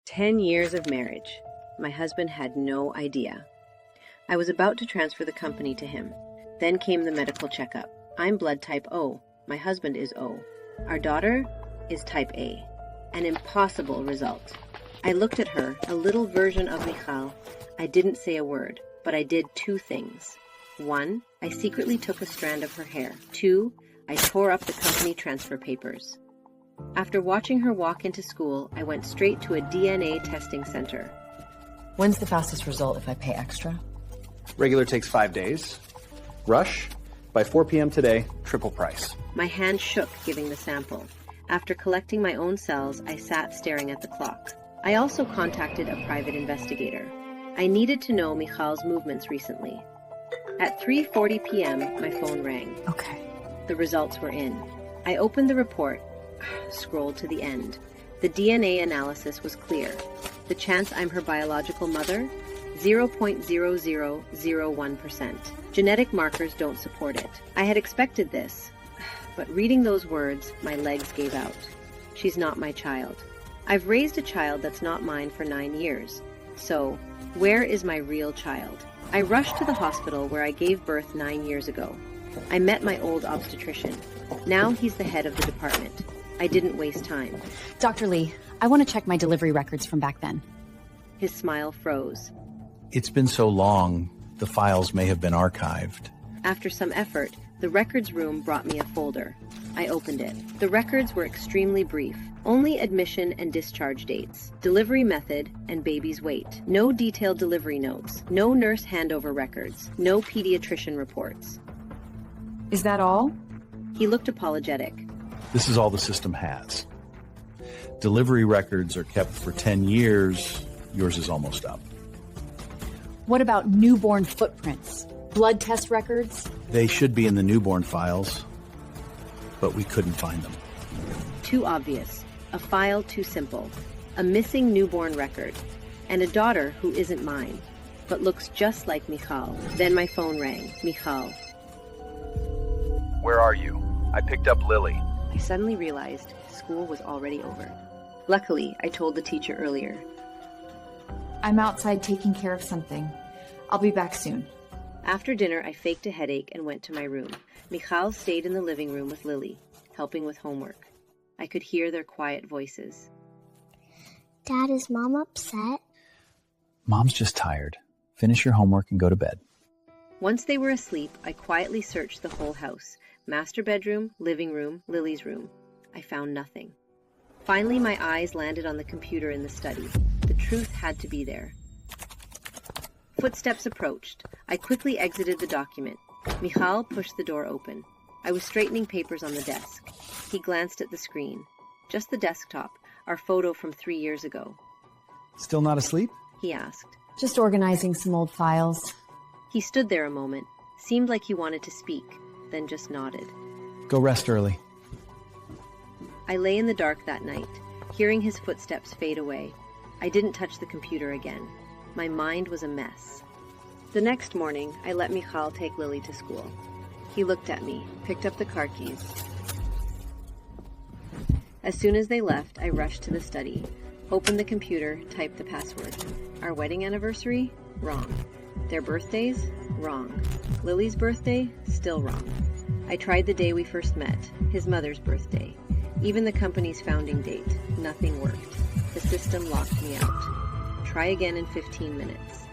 10 years of marriage. My husband had no idea. I was about to transfer the company to him. Then came the medical checkup. I'm blood type O. My husband is O. Our daughter is type A. An impossible result. I looked at her, a little version of Michal. I didn't say a word, but I did two things. 1, I secretly took a strand of her hair. 2, I tore up the company transfer papers. After watching her walk into school, I went straight to a DNA testing center. When's the fastest result if I pay extra? Regular takes 5 days. Rush, by 4 p.m. today, triple price. My hand shook giving the sample. After collecting my own cells, I sat staring at the clock. I also contacted a private investigator. I needed to know Michal's movements recently. At 3:40 p.m., my phone rang. Okay. The results were in. I opened the report, scrolled to the end. The DNA analysis was clear. The chance I'm her biological mother? 0.0001%. Genetic markers don't support it. I had expected this, but reading those words, my legs gave out. She's not my child. I've raised a child that's not mine for 9 years. So, where is my real child? I rushed to the hospital where I gave birth 9 years ago. I met my old obstetrician. Now he's the head of the department. I didn't waste time. Dr. Lee, I want to check my delivery records from back then. His smile froze. It's been so long, the files may have been archived. After some effort, the records room brought me a folder. I opened it. The records were extremely brief. Only admission and discharge dates, delivery method, and baby's weight. No detailed delivery notes, no nurse handover records, no pediatrician reports. Is that all? He looked apologetic. This is all the system has. Delivery records are kept for 10 years. Yours is almost up. What about newborn footprints? Blood test records? They should be in the newborn files, but we couldn't find them. Too obvious. A file too simple. A missing newborn record. And a daughter who isn't mine, but looks just like Michal. Then my phone rang. Michal. Where are you? I picked up Lily. I suddenly realized school was already over. Luckily, I told the teacher earlier. I'm outside taking care of something. I'll be back soon. After dinner, I faked a headache and went to my room. Michal stayed in the living room with Lily, helping with homework. I could hear their quiet voices. Dad, is Mom upset? Mom's just tired. Finish your homework and go to bed. Once they were asleep, I quietly searched the whole house. Master bedroom, living room, Lily's room. I found nothing. Finally, my eyes landed on the computer in the study. The truth had to be there. Footsteps approached. I quickly exited the document. Michal pushed the door open. I was straightening papers on the desk. He glanced at the screen. Just the desktop, our photo from 3 years ago. Still not asleep? He asked. Just organizing some old files. He stood there a moment, seemed like he wanted to speak, then just nodded. Go rest early. I lay in the dark that night, hearing his footsteps fade away. I didn't touch the computer again. My mind was a mess. The next morning, I let Michal take Lily to school. He looked at me, picked up the car keys. As soon as they left, I rushed to the study, opened the computer, typed the password. Our wedding anniversary? Wrong. Their birthdays? Wrong. Lily's birthday? Still wrong. I tried the day we first met, his mother's birthday. Even the company's founding date. Nothing worked. The system locked me out. Try again in 15 minutes.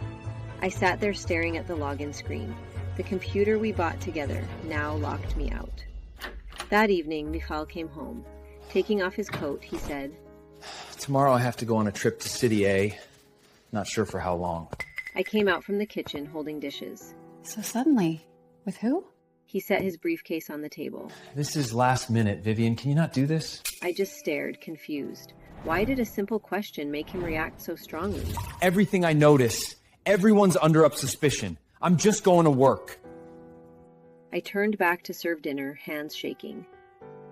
I sat there staring at the login screen. The computer we bought together now locked me out. That evening, Michal came home. Taking off his coat, he said, Tomorrow I have to go on a trip to City A. Not sure for how long. I came out from the kitchen holding dishes. So suddenly, with who? He set his briefcase on the table. This is last minute, Vivian. Can you not do this? I just stared, confused. Why did a simple question make him react so strongly? Everything I notice, everyone's under up suspicion. I'm just going to work. I turned back to serve dinner, hands shaking.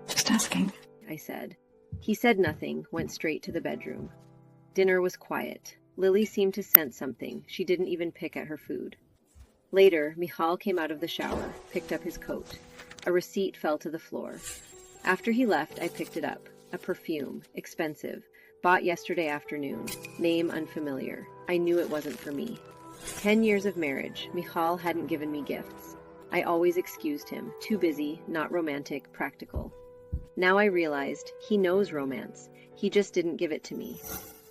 Just asking. I said. He said nothing, went straight to the bedroom. Dinner was quiet. Lily seemed to sense something. She didn't even pick at her food. Later, Michal came out of the shower, picked up his coat. A receipt fell to the floor. After he left, I picked it up. A perfume, expensive, Bought yesterday afternoon. Name unfamiliar. I knew it wasn't for me. 10 years of marriage. Michal hadn't given me gifts. I always excused him. Too busy, not romantic, practical. Now I realized he knows romance. He just didn't give it to me.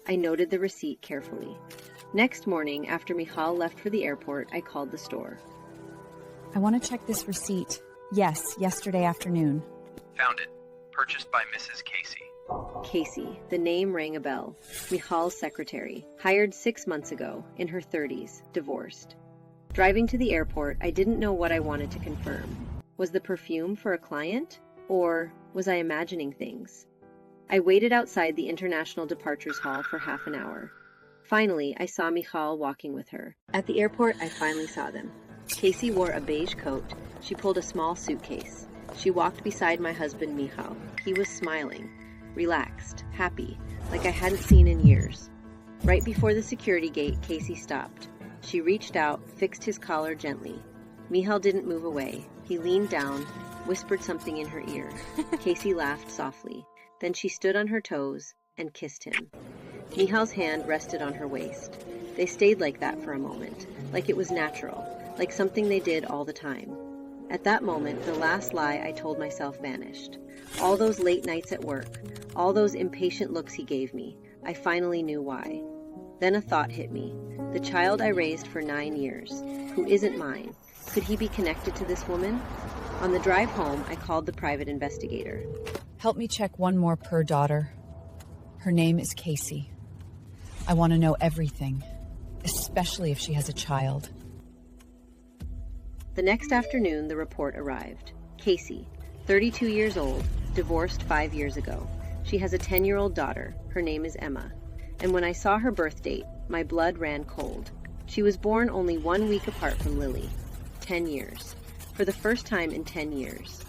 I noted the receipt carefully. Next morning, after Michal left for the airport, I called the store. I want to check this receipt. Yes, yesterday afternoon. Found it. Purchased by Mrs. Casey. Casey. The name rang a bell. Michal's secretary. Hired 6 months ago, in her 30s, divorced. Driving to the airport, I didn't know what I wanted to confirm. Was the perfume for a client? Or was I imagining things? I waited outside the International Departures Hall for half an hour. Finally, I saw Michal walking with her. At the airport, I finally saw them. Casey wore a beige coat. She pulled a small suitcase. She walked beside my husband, Michal. He was smiling, relaxed, happy, like I hadn't seen in years. Right before the security gate, Casey stopped. She reached out, fixed his collar gently. Michal didn't move away. He leaned down, whispered something in her ear. Casey laughed softly. Then she stood on her toes and kissed him. Michal's hand rested on her waist. They stayed like that for a moment, like it was natural, like something they did all the time. At that moment, the last lie I told myself vanished. All those late nights at work, all those impatient looks he gave me, I finally knew why. Then a thought hit me. The child I raised for 9 years, who isn't mine, could he be connected to this woman? On the drive home, I called the private investigator. Help me check one more per daughter. Her name is Casey. I want to know everything, especially if she has a child. The next afternoon, the report arrived. Casey, 32 years old, divorced 5 years ago. She has a 10-year-old daughter. Her name is Emma. And when I saw her birth date, my blood ran cold. She was born only 1 week apart from Lily. 10 years. For the first time in 10 years.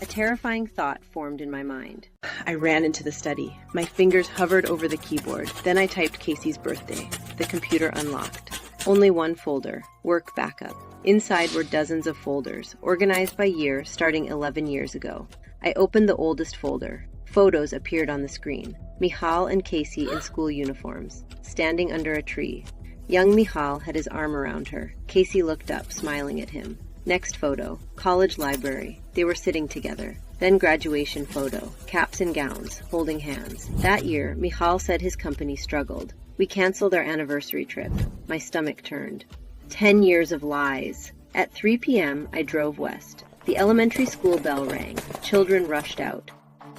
A terrifying thought formed in my mind. I ran into the study. My fingers hovered over the keyboard. Then I typed Casey's birthday. The computer unlocked. Only one folder, work backup. Inside were dozens of folders, organized by year starting 11 years ago. I opened the oldest folder. Photos appeared on the screen. Michal and Casey in school uniforms, standing under a tree. Young Michal had his arm around her. Casey looked up, smiling at him. Next photo, college library. They were sitting together. Then graduation photo, caps and gowns, holding hands. That year, Michal said his company struggled. We canceled our anniversary trip. My stomach turned. 10 years of lies. At 3 p.m., I drove west. The elementary school bell rang. Children rushed out.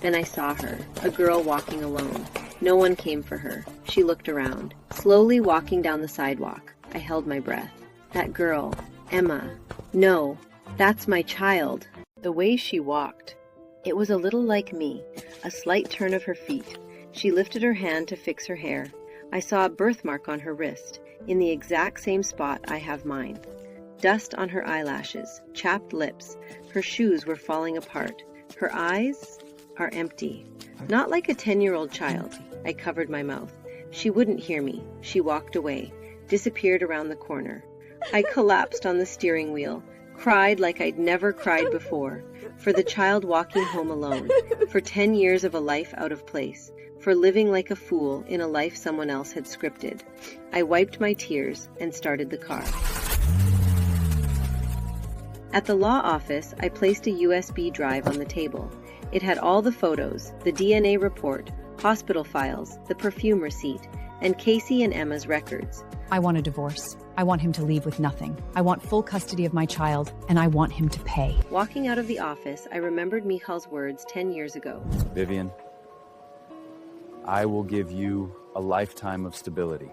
Then I saw her, a girl walking alone. No one came for her. She looked around. Slowly walking down the sidewalk. I held my breath. That girl, Emma. No, that's my child. The way she walked. It was a little like me, a slight turn of her feet. She lifted her hand to fix her hair. I saw a birthmark on her wrist, in the exact same spot I have mine. Dust on her eyelashes, chapped lips. Her shoes were falling apart. Her eyes are empty. Not like a 10-year-old child. I covered my mouth. She wouldn't hear me. She walked away, disappeared around the corner. I collapsed on the steering wheel, cried like I'd never cried before, for the child walking home alone, for 10 years of a life out of place, for living like a fool in a life someone else had scripted. I wiped my tears and started the car. At the law office, I placed a USB drive on the table. It had all the photos, the DNA report, hospital files, the perfume receipt, and Casey and Emma's records. I want a divorce. I want him to leave with nothing. I want full custody of my child, and I want him to pay. Walking out of the office, I remembered Michal's words 10 years ago. Vivian, I will give you a lifetime of stability.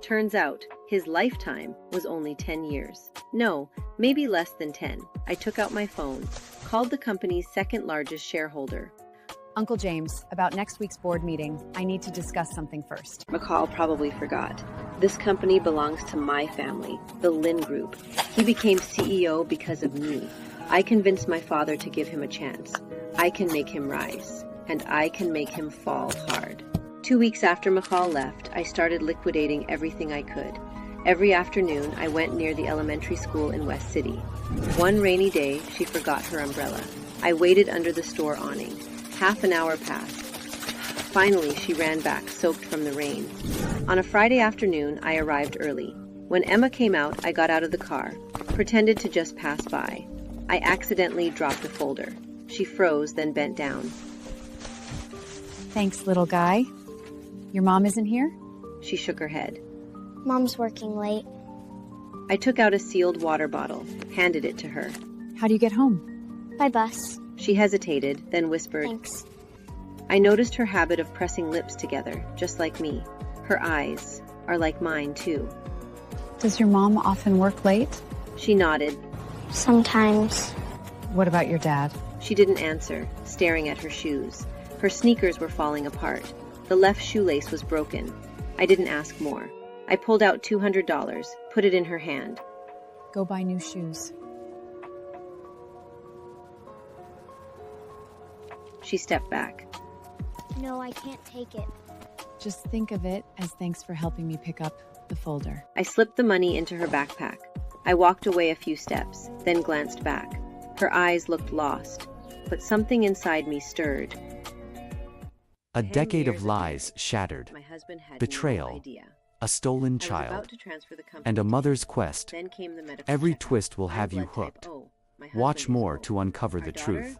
Turns out, his lifetime was only 10 years. No, maybe less than 10. I took out my phone, called the company's second largest shareholder. Uncle James, about next week's board meeting, I need to discuss something first. Michal probably forgot. This company belongs to my family, the Lin Group. He became CEO because of me. I convinced my father to give him a chance. I can make him rise, and I can make him fall hard. 2 weeks after Michal left, I started liquidating everything I could. Every afternoon, I went near the elementary school in West City. One rainy day, she forgot her umbrella. I waited under the store awning. Half an hour passed. Finally, she ran back, soaked from the rain. On a Friday afternoon, I arrived early. When Emma came out, I got out of the car, pretended to just pass by. I accidentally dropped a folder. She froze, then bent down. Thanks, little guy. Your mom isn't here? She shook her head. Mom's working late. I took out a sealed water bottle, handed it to her. How do you get home? By bus. She hesitated, then whispered. Thanks. I noticed her habit of pressing lips together, just like me. Her eyes are like mine, too. Does your mom often work late? She nodded. Sometimes. What about your dad? She didn't answer, staring at her shoes. Her sneakers were falling apart. The left shoelace was broken. I didn't ask more. I pulled out $200, put it in her hand. Go buy new shoes. She stepped back. No, I can't take it. Just think of it as thanks for helping me pick up the folder. I slipped the money into her backpack. I walked away a few steps, then glanced back. Her eyes looked lost, but something inside me stirred. A decade of lies shattered, My husband had betrayal, no idea. a stolen I was child, about to transfer the company and a to mother's him. quest. Then came the medical Every checkup. twist will My have you blood type hooked. O. My Watch husband is more O. to uncover Our the daughter, truth.